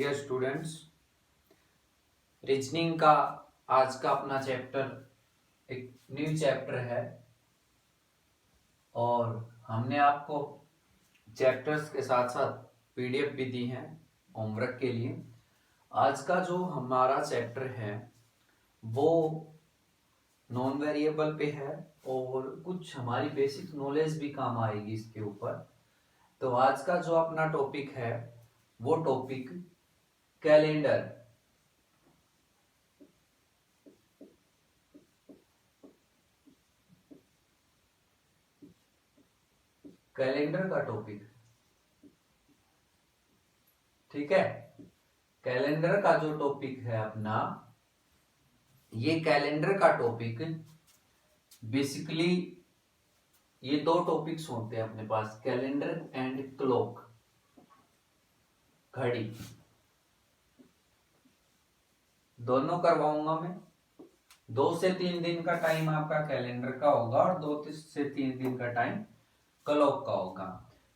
Dear students, reasoning का आज का अपना चैप्टर एक न्यू चैप्टर है और हमने आपको चैप्टर्स के साथ साथ पीडीएफ भी दी है होमवर्क के लिए। आज का जो हमारा चैप्टर है वो नॉन वेरिएबल पे है और कुछ हमारी बेसिक नॉलेज भी काम आएगी इसके ऊपर। तो आज का जो अपना टॉपिक है वो टॉपिक कैलेंडर। कैलेंडर का टॉपिक, ठीक है। कैलेंडर का जो टॉपिक है अपना, ये कैलेंडर का टॉपिक बेसिकली ये दो टॉपिक्स होते हैं अपने पास, कैलेंडर एंड क्लॉक, घड़ी। दोनों करवाऊंगा मैं। 2 से 3 दिन का टाइम आपका कैलेंडर का होगा और 2 से 3 दिन का टाइम क्लॉक का होगा।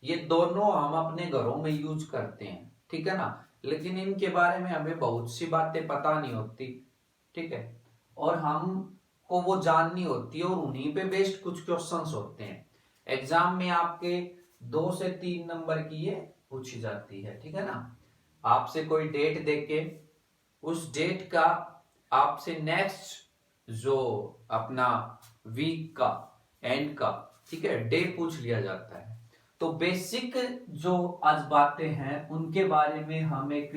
ये दोनों हम अपने घरों में यूज करते हैं, ठीक है ना। लेकिन इनके बारे में हमें बहुत सी बातें पता नहीं होती, ठीक है, और हमको वो जाननी होती है और उन्हीं पे बेस्ड कुछ क्वेश्चंस होते हैं। एग्जाम में आपके 2 से 3 नंबर की ये पूछी जाती है, ठीक है ना। आपसे कोई डेट देके उस डेट का आपसे नेक्स्ट जो अपना वीक का एंड का, ठीक है, डे पूछ लिया जाता है। तो बेसिक जो आज बातें हैं उनके बारे में हम एक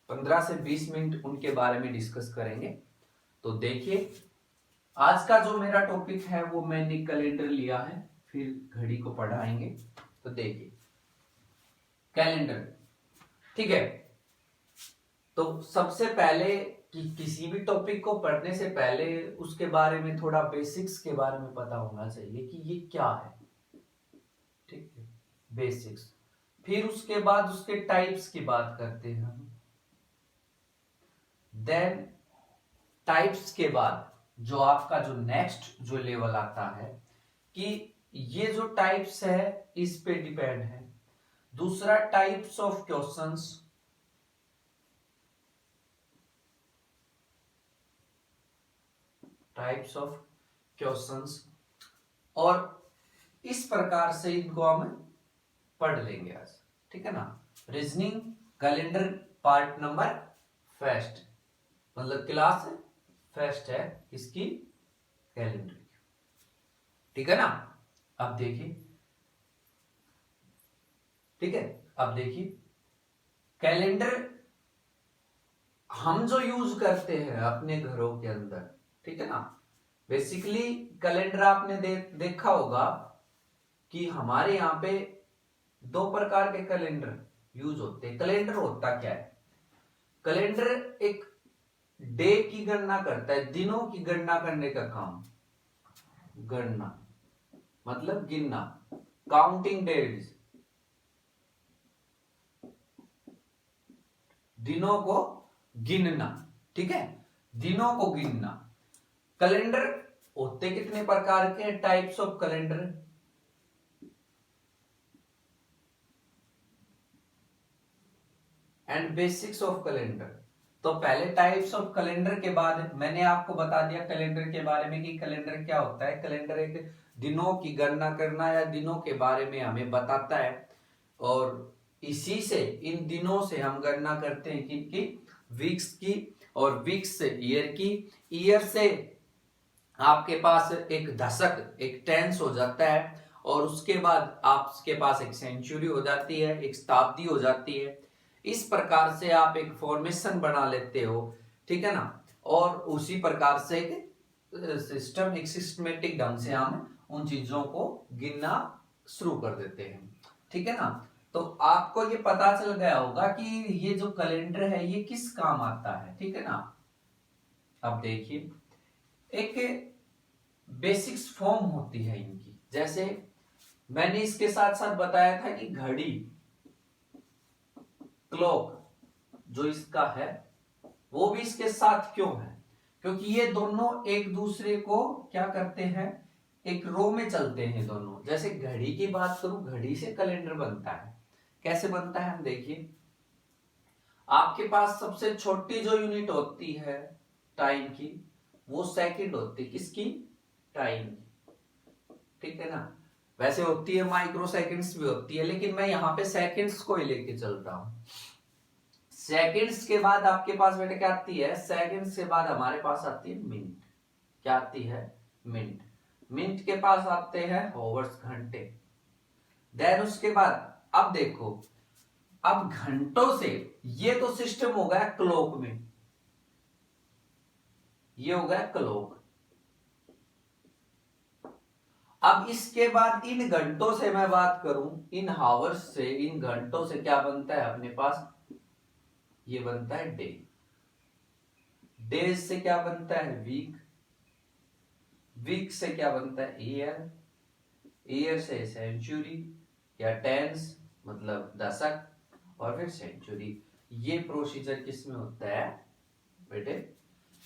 15 से 20 मिनट उनके बारे में डिस्कस करेंगे। तो देखिए, आज का जो मेरा टॉपिक है वो मैंने कैलेंडर लिया है, फिर घड़ी को पढ़ाएंगे। तो देखिए कैलेंडर, ठीक है। तो सबसे पहले किसी भी टॉपिक को पढ़ने से पहले उसके बारे में थोड़ा बेसिक्स के बारे में पता होना चाहिए कि ये क्या है, ठीक है, बेसिक्स। फिर उसके बाद उसके टाइप्स की बात करते हैं हम। देन टाइप्स के बाद जो आपका जो नेक्स्ट जो लेवल आता है कि ये जो टाइप्स है इस पे डिपेंड है। दूसरा types of questions, types of questions, और इस प्रकार से इनको हम पढ़ लेंगे आज, ठीक है ना। Reasoning calendar part number first, मतलब क्लास फर्स्ट है इसकी कैलेंडर की, ठीक है ना। अब देखिए, ठीक है, अब देखिए कैलेंडर हम जो यूज करते हैं अपने घरों के अंदर, ठीक है ना। बेसिकली कैलेंडर आपने देखा होगा कि हमारे यहाँ पे 2 प्रकार के कैलेंडर यूज होते हैं। कैलेंडर होता क्या है? कैलेंडर एक डे की गणना करता है, दिनों की गणना करने का काम। गणना मतलब गिनना, काउंटिंग डेज, दिनों को गिनना, ठीक है, दिनों को गिनना। कैलेंडर होते कितने प्रकार के? Types of calendar, and basics of calendar. तो पहले टाइप्स ऑफ कैलेंडर के बाद मैंने आपको बता दिया कैलेंडर के बारे में कि कैलेंडर क्या होता है। कैलेंडर एक दिनों की गणना करना या दिनों के बारे में हमें बताता है, और इसी से इन दिनों से हम गणना करते हैं किनकी? वीक्स की, और वीक्स से ईयर की, ईयर से आपके पास एक दशक, एक टेंस हो जाता है, और उसके बाद आपके पास एक सेंचुरी हो जाती है, एक शताब्दी हो जाती है। इस प्रकार से आप एक फॉर्मेशन बना लेते हो, ठीक है ना। और उसी प्रकार से एक सिस्टम, एक सिस्टमेटिक ढंग से हम उन चीजों को गिनना शुरू कर देते हैं, ठीक है ना। तो आपको ये पता चल गया होगा कि ये जो कैलेंडर है ये किस काम आता है, ठीक है ना। अब देखिए, एक बेसिक्स फॉर्म होती है इनकी। जैसे मैंने इसके साथ साथ बताया था कि घड़ी, क्लॉक जो इसका है वो भी इसके साथ क्यों है? क्योंकि ये दोनों एक दूसरे को क्या करते हैं, एक रो में चलते हैं दोनों। जैसे घड़ी की बात करूं, घड़ी से कैलेंडर बनता है। कैसे बनता है हम देखिए, आपके पास सबसे छोटी जो यूनिट होती है टाइम की, वो सेकंड होती है। किसकी? टाइम की, ठीक है ना। वैसे होती है माइक्रो सेकंड्स भी होती है, लेकिन मैं यहां पे सेकंड्स को ही लेके चल रहा हूं। सेकंड्स के बाद आपके पास बेटा क्या आती है? सेकंड्स के बाद हमारे पास आती है मिनट। क्या आती है? मिनट। मिनट के पास आते हैं हॉवर्स, घंटे। देन उसके बाद अब देखो, अब घंटों से ये तो सिस्टम हो गया क्लॉक में, ये हो गया क्लॉक। अब इसके बाद इन घंटों से मैं बात करूं, इन हावर्स से, इन घंटों से क्या बनता है अपने पास? ये बनता है डे। डेज से क्या बनता है? वीक। वीक से क्या बनता है? ईयर। ईयर से सेंचुरी या टेंस, मतलब दशक, और फिर सेंचुरी। ये प्रोसीजर किस में होता है बेटे?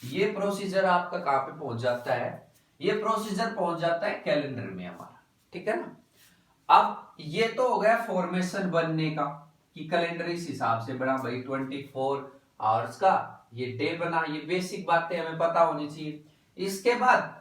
ये प्रोसीजर आपका कहां पे पहुंच जाता है? ये प्रोसीजर पहुंच जाता है कैलेंडर में हमारा, ठीक है ना। अब ये तो हो गया फॉर्मेशन बनने का, कि कैलेंडर इस हिसाब से बना भाई 24 आवर्स का, ये डे बना। ये बेसिक बातें हमें पता होनी चाहिए। इसके बाद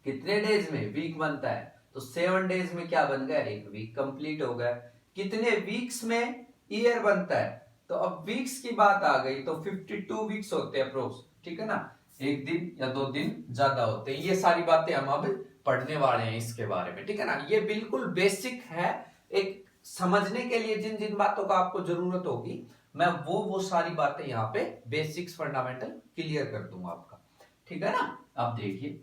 कितने डेज में वीक बनता है? तो 7 डेज में क्या बन गया? एक वीक कंप्लीट हो गया। कितने वीक्स में ईयर बनता है? तो अब वीक्स की बात आ गई तो 52 वीक्स होते हैं अप्रोक्स, ठीक है ना। एक दिन या 2 दिन ज्यादा होते हैं। ये सारी बातें हम अब पढ़ने वाले हैं इसके बारे में, ठीक है ना। ये बिल्कुल बेसिक है, एक समझने के लिए जिन जिन बातों का आपको जरूरत होगी, मैं वो सारी बातें यहाँ पे बेसिक्स फंडामेंटल क्लियर कर दूंगा आपका, ठीक है ना। अब देखिए,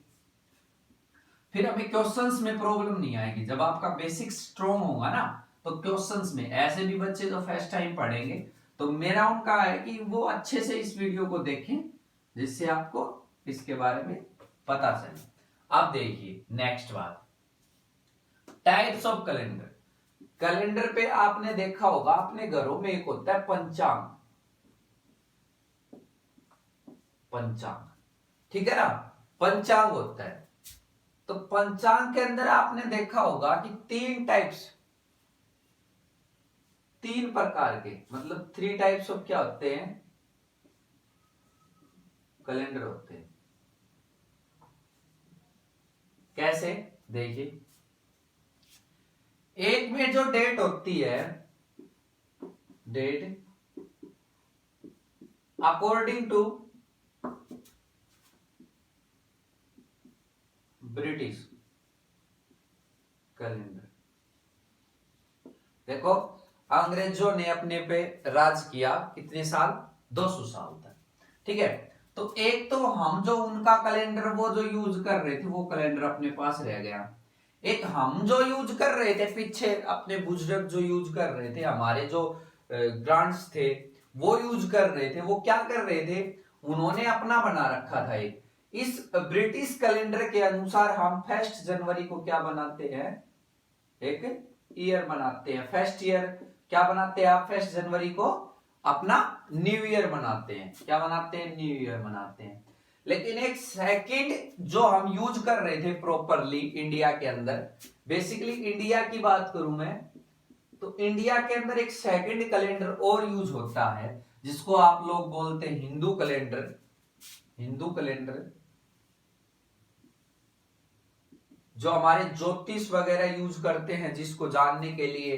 फिर हमें क्वेश्चंस में प्रॉब्लम नहीं आएगी। जब आपका बेसिक स्ट्रॉन्ग होगा ना, तो क्वेश्चंस में ऐसे भी बच्चे जो फर्स्ट टाइम पढ़ेंगे, तो मेरा उनका है कि वो अच्छे से इस वीडियो को देखें, जिससे आपको इसके बारे में पता चले। अब देखिए नेक्स्ट बात, टाइप्स ऑफ कैलेंडर। कैलेंडर पे आपने देखा होगा अपने घरों में एक होता है पंचांग। पंचांग, ठीक है ना। पंचांग होता है। तो पंचांग के अंदर आपने देखा होगा कि 3 टाइप्स, 3 प्रकार के, मतलब 3 टाइप्स ऑफ क्या होते हैं? कैलेंडर होते हैं। कैसे? देखिए, एक में जो डेट होती है, date according to British calendar. देखो, अंग्रेजों ने अपने पे राज किया कितने साल? 200 साल तक, ठीक है। तो एक तो हम जो उनका कैलेंडर वो जो यूज कर रहे थे, वो कैलेंडर अपने पास रह गया। एक हम जो यूज कर रहे थे पीछे, अपने बुजुर्ग जो यूज कर रहे थे, हमारे जो ग्रांड्स थे वो यूज कर रहे थे। वो क्या कर रहे थे? उन्होंने अपना बना रखा था एक। इस ब्रिटिश कैलेंडर के अनुसार हम 1 जनवरी को क्या बनाते हैं? एक ईयर बनाते हैं। फर्स्ट ईयर क्या बनाते हैं आप? 1 जनवरी को अपना न्यू ईयर मनाते हैं। क्या बनाते हैं? न्यू ईयर मनाते हैं। लेकिन एक सेकंड जो हम यूज कर रहे थे प्रॉपरली इंडिया के अंदर, बेसिकली इंडिया की बात करूं मैं, तो इंडिया के अंदर एक सेकंड कैलेंडर और यूज होता है, जिसको आप लोग बोलते हैं हिंदू कैलेंडर। हिंदू कैलेंडर जो हमारे ज्योतिष वगैरह यूज करते हैं, जिसको जानने के लिए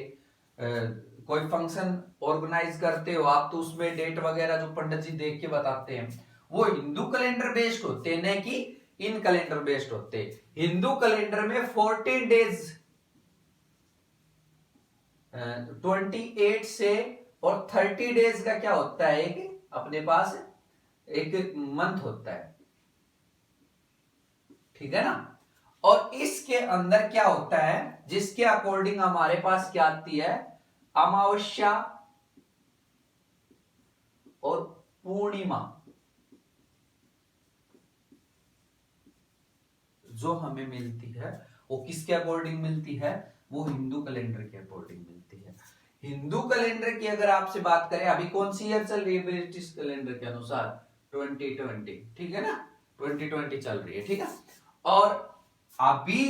कोई फंक्शन ऑर्गेनाइज करते हो आप, तो उसमें डेट वगैरह जो पंडित जी देख के बताते हैं, वो हिंदू कैलेंडर बेस्ड होते हैं, न कि इन कैलेंडर बेस्ड होते। हिंदू कैलेंडर में 14 डेज 28 से और 30 डेज का क्या होता है? एक अपने पास एक मंथ होता है, ठीक है ना। और इसके अंदर क्या होता है, जिसके अकॉर्डिंग हमारे पास क्या आती है? अमावस्या और पूर्णिमा जो हमें मिलती है, वो किसके अकॉर्डिंग मिलती है? वो हिंदू कैलेंडर के अकॉर्डिंग मिलती है। हिंदू कैलेंडर की अगर आपसे बात करें, अभी कौन सी ईयर चल रही है ब्रिटिश कैलेंडर के अनुसार? 2020, ठीक है ना। 2020 चल रही है, ठीक है। और अभी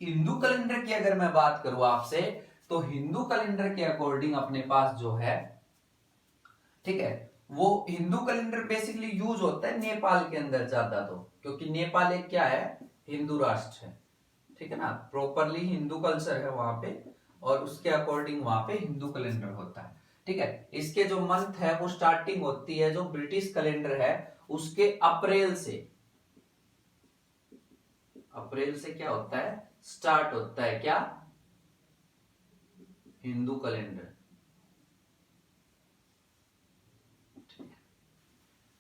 हिंदू कैलेंडर की अगर मैं बात करूं आपसे, तो हिंदू कैलेंडर के अकॉर्डिंग अपने पास जो है ठीक है। वो हिंदू कैलेंडर बेसिकली यूज होता है नेपाल के अंदर ज्यादा, तो क्योंकि नेपाल एक क्या है, हिंदू राष्ट्र है, ठीक है ना, प्रॉपरली हिंदू कल्चर है वहां पे, और उसके अकॉर्डिंग वहां पे हिंदू कैलेंडर होता है, ठीक है। इसके जो मंथ है वो स्टार्टिंग होती है, जो ब्रिटिश कैलेंडर है उसके अप्रैल से, अप्रैल से क्या होता है, स्टार्ट होता है क्या, हिंदू कैलेंडर।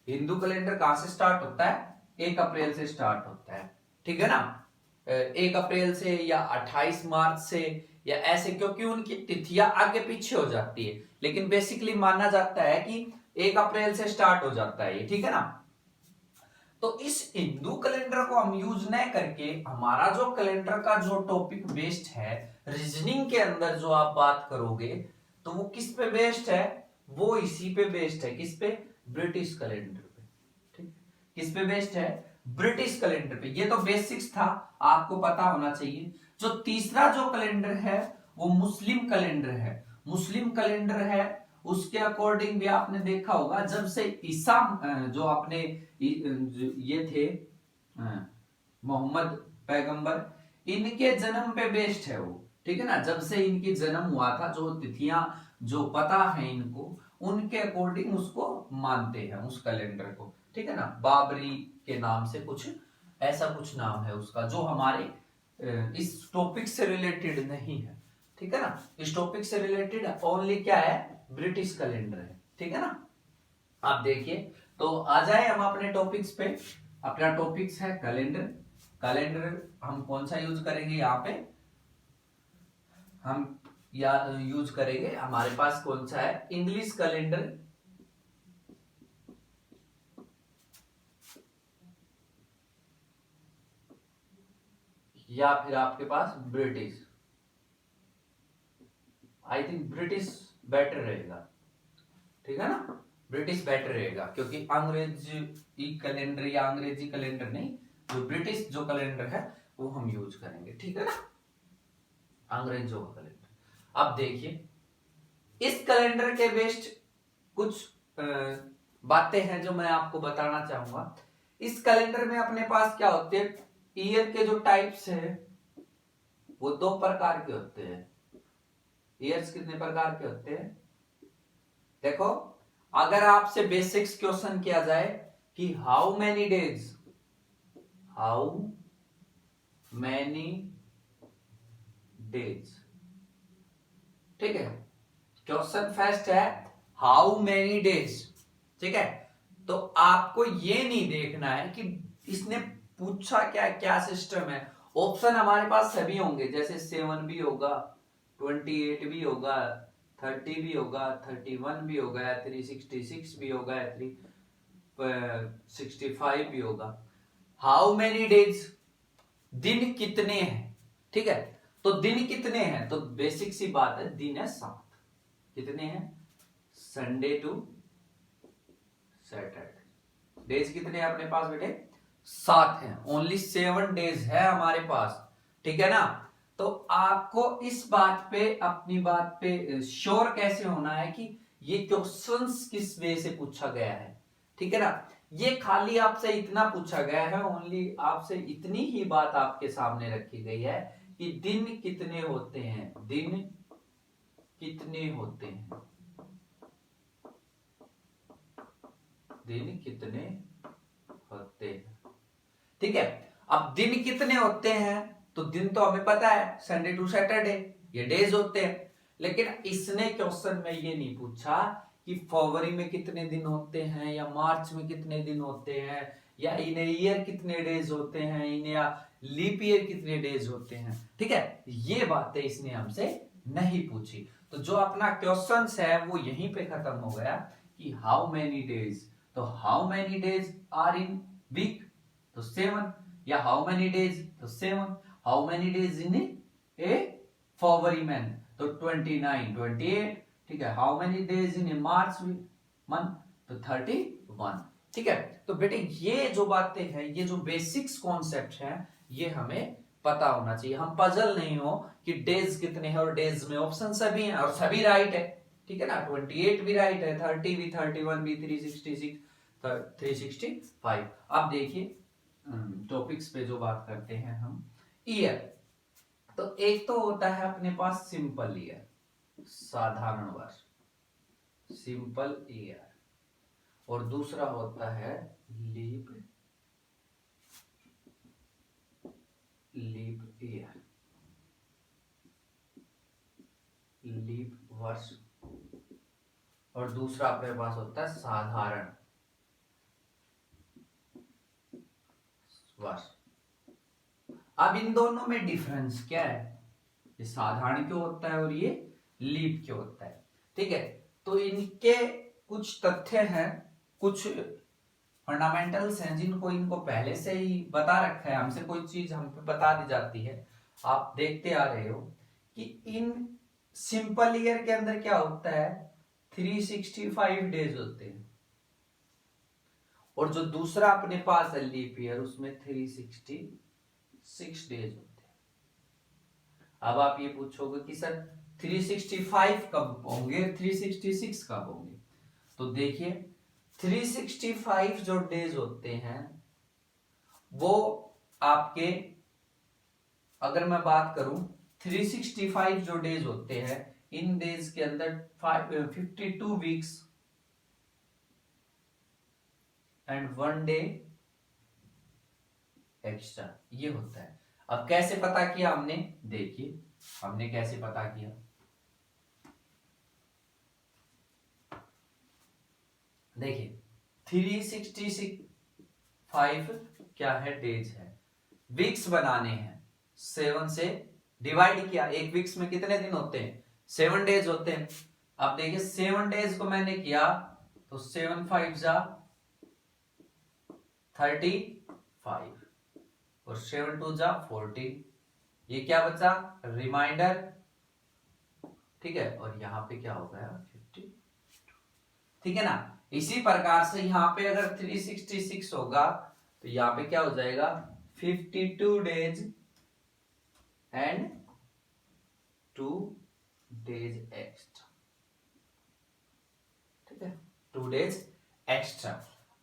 हिंदू कैलेंडर कहां से स्टार्ट होता है, 1 अप्रैल से स्टार्ट होता है, ठीक है ना। 1 अप्रैल से या 28 मार्च से या ऐसे, क्योंकि उनकी तिथियां आगे पीछे हो जाती है, लेकिन बेसिकली माना जाता है कि 1 अप्रैल से स्टार्ट हो जाता है ये, ठीक है ना। तो इस हिंदू कैलेंडर को हम यूज न करके, हमारा जो कैलेंडर का जो टॉपिक बेस्ड है, रीजनिंग के अंदर जो आप बात करोगे, तो वो किस पे बेस्ड है, वो इसी पे बेस्ड है, किस पे, ब्रिटिश कैलेंडर पे, ठीक, किस पे बेस्ड है, ब्रिटिश कैलेंडर पे। ये तो बेसिक्स था, आपको पता होना चाहिए। जो तीसरा जो कैलेंडर है वो मुस्लिम कैलेंडर है। मुस्लिम कैलेंडर है, उसके अकॉर्डिंग भी आपने देखा होगा, जब से ईसा जो अपने ये थे मोहम्मद पैगंबर, इनके जन्म पे बेस्ड है वो, ठीक है ना। जब से इनकी जन्म हुआ था, जो तिथियां जो पता है इनको, उनके अकॉर्डिंग उसको मानते हैं, उस कैलेंडर को, ठीक है ना। बाबरी के नाम से कुछ ऐसा कुछ नाम है उसका, जो हमारे इस टॉपिक से रिलेटेड नहीं है, ठीक है ना। इस टॉपिक से रिलेटेड ओनली क्या है, ब्रिटिश कैलेंडर है, ठीक है ना। आप देखिए, तो आ जाए हम अपने टॉपिक्स पे। अपना टॉपिक्स है कैलेंडर। कैलेंडर हम कौन सा यूज करेंगे यहाँ पे, हम या यूज करेंगे, हमारे पास कौन सा है, इंग्लिश कैलेंडर या फिर आपके पास British. I think British better रहेगा, ठीक है ना, ब्रिटिश बेटर रहेगा, क्योंकि अंग्रेजी कैलेंडर या अंग्रेजी कैलेंडर नहीं, जो ब्रिटिश जो कैलेंडर है वो हम यूज करेंगे, ठीक है ना, अंग्रेजों का कैलेंडर। अब देखिए, इस कैलेंडर के बेस्ड कुछ बातें हैं जो मैं आपको बताना चाहूंगा। इस कैलेंडर में अपने पास क्या होते हैं, ईयर के जो टाइप्स है वो 2 प्रकार के होते हैं। ईयर्स कितने प्रकार के होते हैं, देखो, अगर आपसे बेसिक्स क्वेश्चन किया जाए कि how many days, how many days, ठीक है, क्वेश्चन फर्स्ट है हाउ मैनी डेज, ठीक है। तो आपको ये नहीं देखना है कि इसने पूछा क्या, क्या सिस्टम है। ऑप्शन हमारे पास सभी होंगे, जैसे 7 भी होगा, 28 भी होगा, 30 भी होगा, 31 भी होगा, 366 भी होगा, 365 भी होगा। हाउ मेनी डेज, दिन कितने हैं, ठीक है। तो दिन कितने हैं, तो बेसिक सी बात है, दिन है 7। कितने हैं, संडे टू सैटरडे। डेज कितने हैं अपने पास बेटे, 7 हैं, ओनली 7 डेज है हमारे पास, ठीक है ना। तो आपको इस बात पे, अपनी बात पे श्योर कैसे होना है कि ये क्वेश्चंस किस वे से पूछा गया है, ठीक है ना। ये खाली आपसे इतना पूछा गया है, ओनली आपसे इतनी ही बात आपके सामने रखी गई है कि दिन कितने होते हैं, दिन कितने होते हैं, दिन कितने होते हैं, ठीक है। अब दिन कितने होते हैं, तो दिन तो हमें पता है, संडे टू सैटरडे ये डेज होते हैं। लेकिन इसने क्वेश्चन में ये नहीं पूछा कि फरवरी में कितने दिन होते हैं, या मार्च में कितने दिन होते हैं, या इन ईयर कितने डेज होते हैं, इन या लीप ईयर कितने डेज होते हैं, ठीक है। ये बातें इसने हमसे नहीं पूछी। तो जो अपना क्वेश्चन है वो यहीं पे खत्म हो गया कि हाउ मेनी डेज, तो how many days are in week, तो 7, या हाउ मेनी डेज, तो 7, how many days in a February month, तो 29, 28, ठीक है। How many days in a March month, तो 31, ठीक है। तो बेटे ये जो बातें हैं, ये जो बेसिक्स कॉन्सेप्ट हैं, ये हमें पता होना चाहिए। हम पजल नहीं हो कि डेज कितने हैं, और डेज में ऑप्शन सभी हैं और सभी राइट है, ठीक है ना, 28 भी राइट है, 30 भी, 31 भी, 366, 365। अब देखिए टॉपिक्स पे जो बात करते हैं हम, ईयर। तो एक तो होता है अपने पास सिंपल ईयर, साधारण वर्ष, सिंपल ईयर, और दूसरा होता है लीप ईयर, लीप वर्ष, और दूसरा अपने पास होता है साधारण वर्ष। अब इन दोनों में डिफरेंस क्या है, ये साधारण क्यों होता है और ये लीप क्यों होता है, ठीक है। तो इनके कुछ तथ्य हैं, कुछ फंडामेंटल्स हैं जिनको इनको पहले से ही बता रखा है, हमसे कोई चीज हम पे बता दी जाती है, आप देखते आ रहे हो कि इन सिंपल ईयर के अंदर क्या होता है, 365 डेज होते हैं, और जो दूसरा अपने पास है लीप ईयर, उसमें 366 डेज होते हैं। अब आप ये पूछोगे कि सर 365 कब होंगे, 366 कब होंगे, तो देखिए 365 जो डेज होते हैं वो आपके, अगर मैं बात करूं 365 जो डेज होते हैं, इन डेज के अंदर 52 वीक्स एंड 1 डे एक्स्ट्रा, ये होता है। अब कैसे पता किया हमने, देखिए हमने कैसे पता किया, देखिए 365 क्या है, डेज है, वीक्स बनाने हैं, 7 से डिवाइड किया, एक वीक्स में कितने दिन होते हैं, 7 डेज होते हैं। अब देखिए 7 डेज को मैंने किया तो 7 5 जा 35 और 7 2 जा 14, ये क्या बचा, रिमाइंडर, ठीक है, और यहां पे क्या हो गया 50, ठीक है ना। इसी प्रकार से यहां पे अगर 366 होगा तो यहां पे क्या हो जाएगा 52 डेज एंड 2 डेज एक्स्ट्रा, ठीक है, 2 डेज एक्स्ट्रा।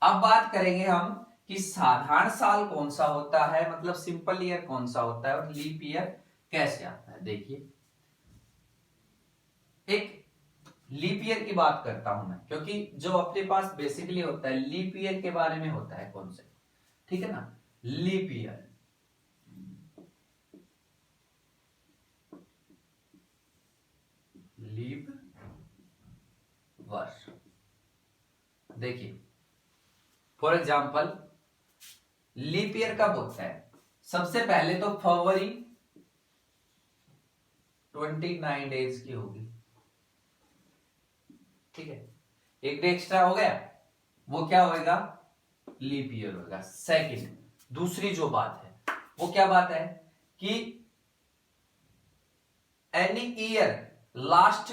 अब बात करेंगे हम कि साधारण साल कौन सा होता है, मतलब सिंपल ईयर कौन सा होता है, और लीप ईयर कैसे आता है। देखिए एक लीप ईयर की बात करता हूं मैं, क्योंकि जो अपने पास बेसिकली होता है लीप ईयर के बारे में होता है कॉन्सेप्ट, ठीक है ना। लीप ईयर, लीप वर्ष, देखिए फॉर एग्जाम्पल लीप ईयर कब होता है, सबसे पहले तो फरवरी 29 डेज की होगी, ठीक है, एक डे एक्स्ट्रा हो गया, वो क्या होएगा, लीप ईयर होगा। सेकंड, दूसरी जो बात है वो क्या बात है कि any year last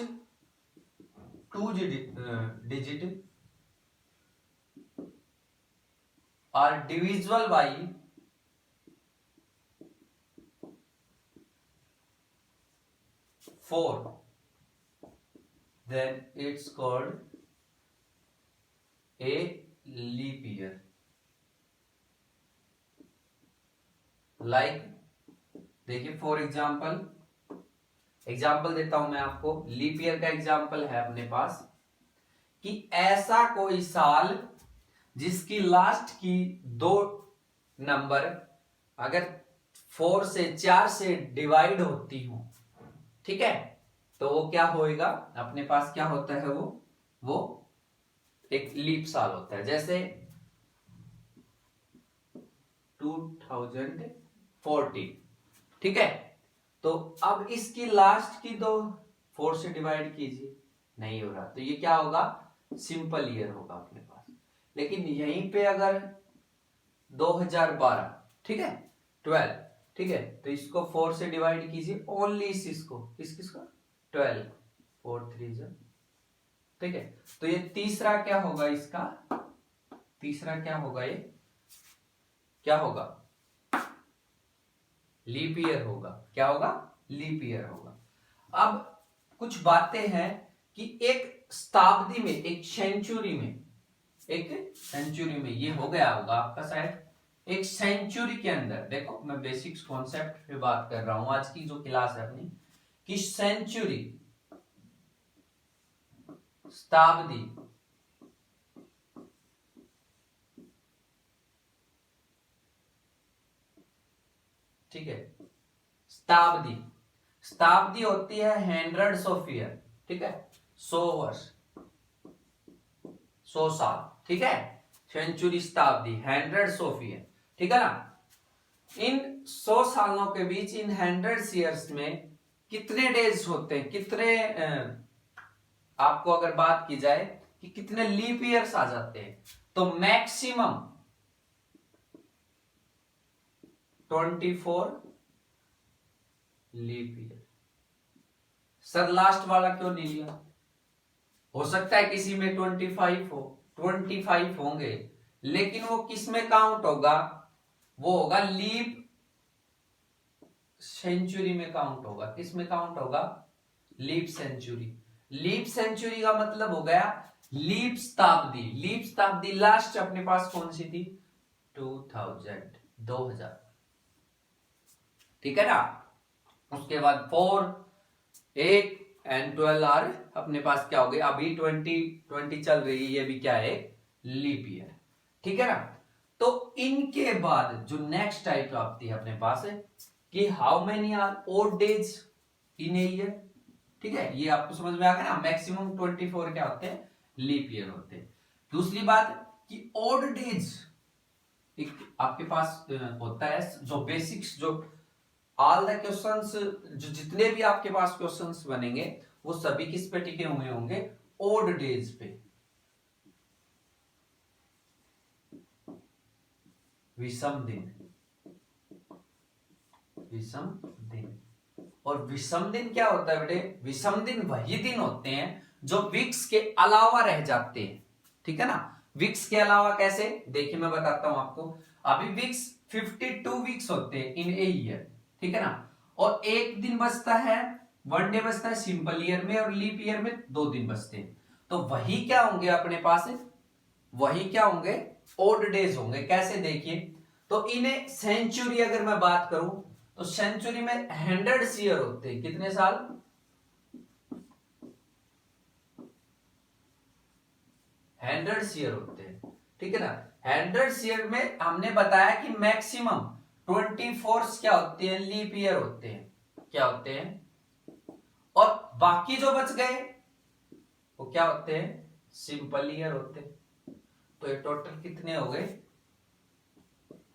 2 digit are divisible by 4, then it's called a leap year. Like देखिए फॉर एग्जाम्पल देता हूं मैं आपको, लीप ईयर का एग्जाम्पल है अपने पास कि ऐसा कोई साल जिसकी लास्ट की 2 नंबर अगर 4 से डिवाइड होती हो, ठीक है, तो वो क्या होएगा, अपने पास क्या होता है, वो एक लीप साल होता है। जैसे 2014, ठीक है, तो अब इसकी लास्ट की 4 से डिवाइड कीजिए, नहीं हो रहा, तो ये क्या होगा, सिंपल ईयर होगा अपने पास। लेकिन यहीं पे अगर 2012, ठीक है, 12, ठीक है, तो इसको 4 से डिवाइड कीजिए, ओनली इसको किसको 12, 4 3 जा, ठीक है, तो ये तीसरा क्या होगा, इसका तीसरा क्या होगा, ये क्या होगा, लीप ईयर होगा। क्या होगा, लीप ईयर होगा। अब कुछ बातें हैं कि एक शताब्दी में, एक सेंचुरी में ये हो गया होगा आपका शायद, एक सेंचुरी के अंदर, देखो मैं बेसिक्स कॉन्सेप्ट पे बात कर रहा हूं आज की जो क्लास है अपनी, कि सेंचुरी, शताब्दी, ठीक है, शताब्दी, शताब्दी होती है हंड्रेड्स ऑफ ईयर, ठीक है, 100 वर्ष, 100 साल, ठीक है, सेंचुरी, शताब्दी, हंड्रेड्स ऑफ ईयर, ठीक है ना। इन 100 सालों के बीच, इन 100 ईयर्स में कितने डेज होते हैं, कितने आपको अगर बात की जाए कि कितने लीप ईयर्स आ जाते हैं, तो मैक्सिमम 24 लीप ईयर। सर लास्ट वाला क्यों नहीं लिया? हो सकता है किसी में 25 हो, 25 होंगे, लेकिन वो किस में काउंट होगा? वो होगा लीप सेंचुरी में काउंट होगा। किस में काउंट होगा? Leap century. लीप सेंचुरी का मतलब हो गया लीप शताब्दी। लीप शताब्दी लास्ट अपने पास कौन सी थी? 2000, ठीक है ना। उसके बाद 4, 8 एंड 12 आर अपने पास क्या हो गए? अभी 2020 चल रही है, ये भी क्या है? लीप ईयर, ठीक है ना। तो इनके बाद जो नेक्स्ट टाइप आती है अपने पास है कि how many are odd days in a year, ठीक है, ये आपको समझ में आ गया ना। मैक्सिमम 24 क्या होते हैं? लीप ईयर होते हैं। दूसरी बात कि ओड डेज एक आपके पास होता है, जो बेसिक्स, जो ऑल द क्वेश्चंस, जो जितने भी आपके पास क्वेश्चंस बनेंगे वो सभी किस पे टिके हुए होंगे? ओड डेज पे। विषम दिन, विषम दिन। और विषम दिन क्या होता है बेटे? विषम दिन वही दिन होते हैं जो वीक्स के अलावा रह जाते हैं, ठीक है ना। वीक्स के अलावा कैसे? देखिए मैं बताता हूं आपको। अभी वीक्स 52 वीक्स होते हैं इन ए ईयर, ठीक है ना। और एक दिन बचता है, 1 डे बचता है सिंपल ईयर में, और लीप ईयर में 2 दिन बचते हैं। तो वही क्या होंगे अपने पास? वही क्या होंगे? ओड डेज होंगे। कैसे? देखिए, तो इन्हें सेंचुरी अगर मैं बात करूं तो सेंचुरी में 100 ईयर होते हैं। कितने साल? 100 ईयर होते हैं, ठीक है ना। 100 ईयर में हमने बताया कि मैक्सिमम 24 क्या होते हैं? लीप ईयर होते हैं। क्या होते हैं? और बाकी जो बच गए वो क्या होते हैं? सिंपल ईयर होते हैं। तो ये टोटल कितने हो गए?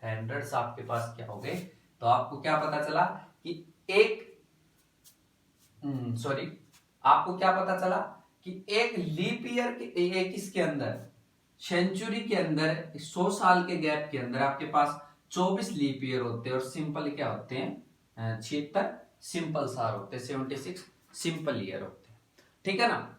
100 आपके पास क्या हो गए? तो आपको क्या पता चला कि एक सॉरी, आपको क्या पता चला कि एक लीप ईयर के, एक इसके अंदर, सेंचुरी के अंदर 100 साल के गैप के अंदर आपके पास 24 लीप ईयर होते हैं, और सिंपल क्या होते हैं? 76 सिंपल साल होते हैं, 76 सिंपल ईयर होते हैं, ठीक है ना।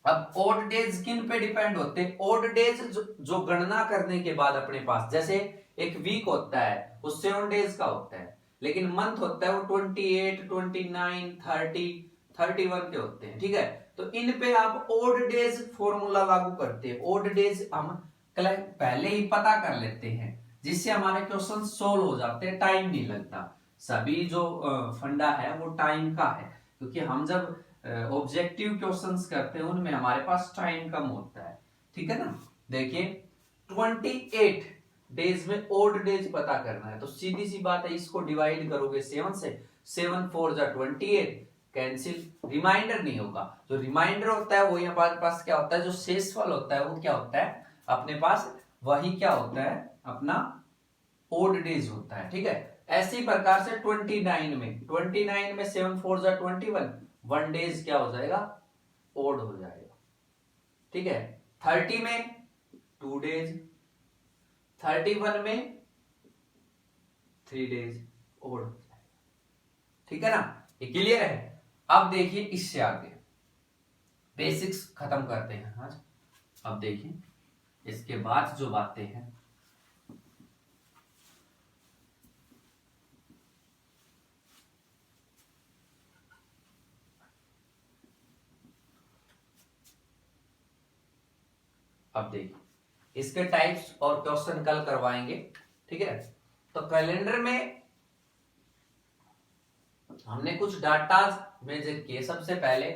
अब ओड डेज किन पे डिपेंड होते हैं? ओड डेज जो गणना करने के बाद अपने पास, जैसे एक वीक होता है वो 7 डेज का होता है, लेकिन मंथ होता है वो 28, 29, 30, 31 के होते हैं, ठीक है। तो इन पे आप ओड डेज फॉर्मूला लागू करते हैं। ओड डेज हम पहले ही पता कर लेते हैं, जिससे हमारे क्वेश्चन सोल्व हो जाते हैं, टाइम नहीं लगता। सभी जो फंडा है वो टाइम का है, क्योंकि हम जब ऑब्जेक्टिव क्वेश्चंस करते हैं उनमें हमारे पास टाइम कम होता है, ठीक है ना। देखिए 28 डेज में ओड डेज पता करना है, तो सीधी सी बात है, इसको डिवाइड करोगे 7 से, 7 4 जा 28, कैंसिल, रिमाइंडर नहीं होगा। जो रिमाइंडर होता है वो हमारे पास क्या होता है? जो शेषफल होता है वो क्या होता है अपने पास? वही क्या होता है? अपना ओड डेज होता है, ठीक है। ऐसी प्रकार से 29 में 7 4 जा 21, 1 डेज क्या हो जाएगा? ओड हो जाएगा, ठीक है। 30 में 2 डेज, 31 में 3 डेज, ओड हो जाएगा, ठीक है ना। ये क्लियर है? अब देखिए इससे आगे बेसिक्स खत्म करते हैं आज। अब देखिए इसके बाद जो बातें हैं, अब देखिए इसके टाइप्स और क्वेश्चन कल करवाएंगे, ठीक है। तो कैलेंडर में हमने कुछ डाटा में जो किए, सबसे पहले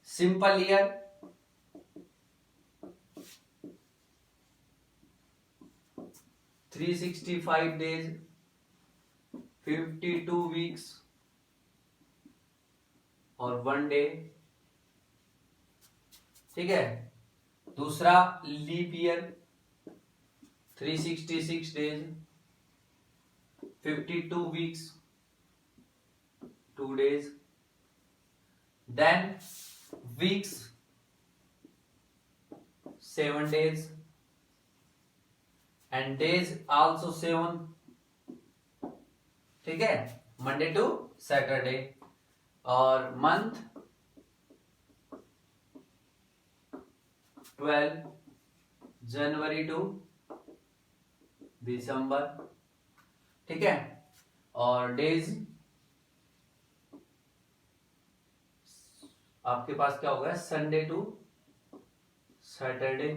सिंपल ईयर, 365 डेज, 52 वीक्स और 1 डे, ठीक है। दूसरा leap year, 366 days, 52 weeks, 2 days. Then weeks, 7 days, and days also 7, ठीक है, मंडे टू सैटरडे। और मंथ 12, जनवरी टू दिसंबर, ठीक है। और डेज आपके पास क्या होगा, संडे टू सैटरडे,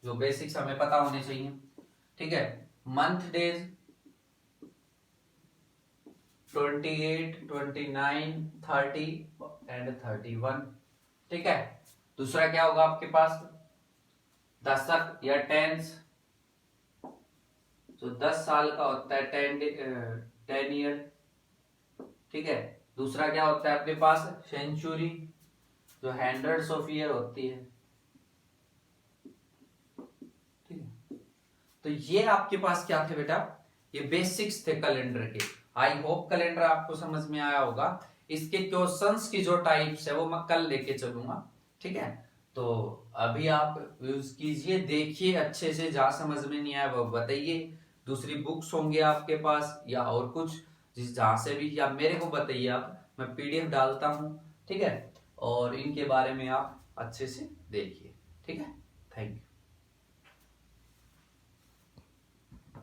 जो बेसिक्स हमें पता होने चाहिए, ठीक है। मंथ डेज 28, 29, 30 एंड 31, ठीक है। दूसरा क्या होगा आपके पास, दशक या टेंस, जो 10 साल का होता है, 10 ईयर, ठीक है। दूसरा क्या होता है आपके पास, सेंचुरी, जो हंड्रेड्स ऑफ ईयर होती है, ठीक है। तो ये आपके पास क्या थे बेटा, ये बेसिक्स थे कैलेंडर के। आई होप कैलेंडर आपको समझ में आया होगा। इसके क्वेश्चंस की जो टाइप्स है वो मैं कल लेके चलूंगा, ठीक है। तो अभी आप यूज कीजिए, देखिए अच्छे से, जहां समझ में नहीं आया वो बताइए। दूसरी बुक्स होंगे आपके पास या और कुछ, जिस जहां से भी, या मेरे को बताइए आप, मैं पीडीएफ डालता हूँ, ठीक है। और इनके बारे में आप अच्छे से देखिए, ठीक है। Thank you.